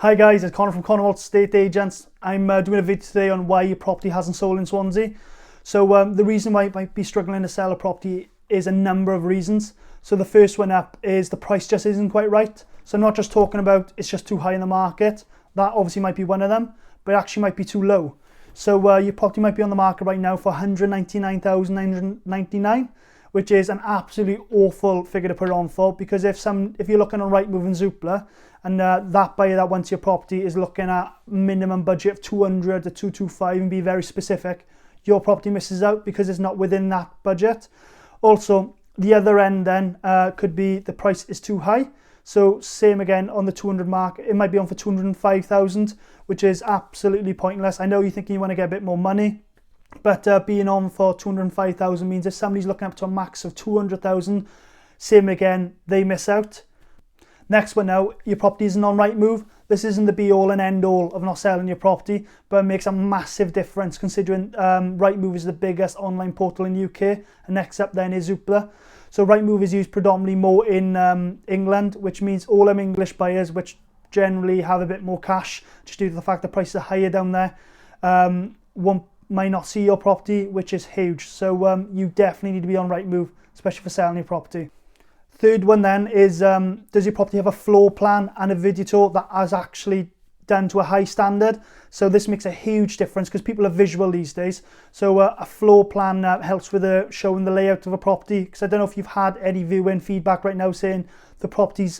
Hi guys, it's Connor from Much Estate Agents. I'm doing a video today on why your property hasn't sold in Swansea. So the reason why you might be struggling to sell a property is a number of reasons. So the first one up is the price just isn't quite right. So I'm not just talking about it's just too high in the market. That obviously might be one of them, but it actually might be too low. So your property might be on the market right now for $199,999, which is an absolutely awful figure to put it on for, because if you're looking on RightMove and Zoopla, and that buyer that wants your property is looking at minimum budget of 200 to 225 and be very specific, your property misses out because it's not within that budget. Also, the other end then could be the price is too high. So same again on the 200 mark, it might be on for 205,000, which is absolutely pointless. I know you're thinking you want to get a bit more money, but being on for 205,000 means if somebody's looking up to a max of 200,000, same again, they miss out. Next one now, your property isn't on RightMove. This isn't the be all and end all of not selling your property, but it makes a massive difference considering RightMove is the biggest online portal in the UK, and next up then is Zoopla. So RightMove is used predominantly more in England, which means all them English buyers, which generally have a bit more cash, just due to the fact the prices are higher down there, might not see your property, which is huge. So you definitely need to be on RightMove, especially for selling your property. Third one then is, does your property have a floor plan and a video tour that is actually done to a high standard? So this makes a huge difference because people are visual these days. So a floor plan helps with showing the layout of a property, because I don't know if you've had any viewing feedback right now saying the property's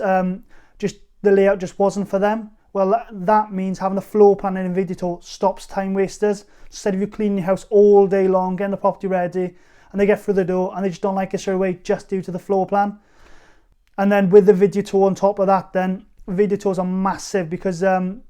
just the layout just wasn't for them. Well, that means having a floor plan and a video tour stops time wasters. Instead of you cleaning your house all day long, getting the property ready, and they get through the door and they just don't like it straight away just due to the floor plan. And then with the video tour on top of that, then video tours are massive, because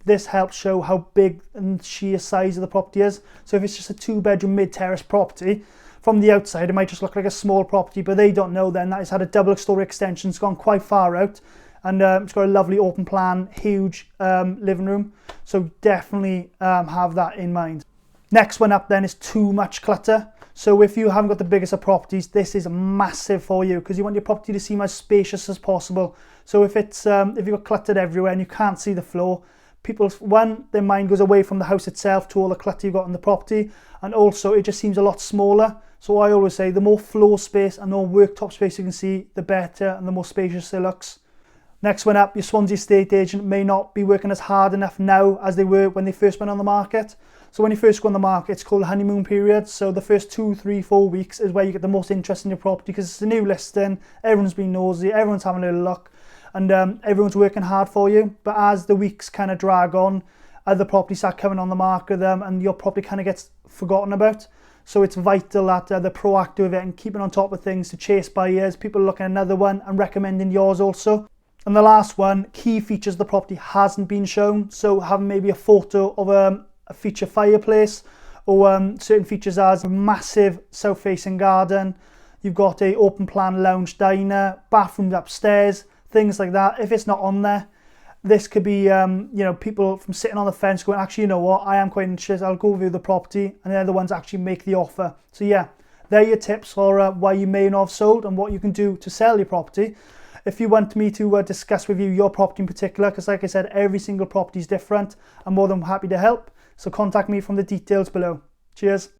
this helps show how big and sheer size of the property is. So if it's just a 2-bedroom mid-terrace property, from the outside it might just look like a small property, but they don't know then that it's had a double-storey extension. It's gone quite far out, and it's got a lovely open plan, huge living room. So definitely have that in mind. Next one up then is too much clutter. So if you haven't got the biggest of properties, this is massive for you, because you want your property to seem as spacious as possible. So if you've got cluttered everywhere and you can't see the floor, their mind goes away from the house itself to all the clutter you've got in the property, and also it just seems a lot smaller. So I always say the more floor space and more worktop space you can see, the better and the more spacious it looks. Next one up, your Swansea estate agent may not be working as hard enough now as they were when they first went on the market. So when you first go on the market, it's called the honeymoon period. So the first 2, 3, 4 weeks is where you get the most interest in your property, because it's a new listing, everyone's been nosy, everyone's having a little look, and everyone's working hard for you. But as the weeks kind of drag on, other properties start coming on the market, and your property kind of gets forgotten about. So it's vital that they're proactive with it and keeping on top of things to chase buyers, people looking at another one and recommending yours also. And the last one, key features of the property hasn't been shown. So having maybe a photo of a feature fireplace, or certain features as a massive south-facing garden, you've got a open plan lounge diner, bathrooms upstairs, things like that. If it's not on there, this could be people from sitting on the fence going, actually, you know what, I am quite interested, I'll go view the property, and they're the ones that actually make the offer. So yeah, they're your tips for why you may not have sold and what you can do to sell your property. If you want me to discuss with you your property in particular, because like I said, every single property is different, I'm more than happy to help. So contact me from the details below. Cheers.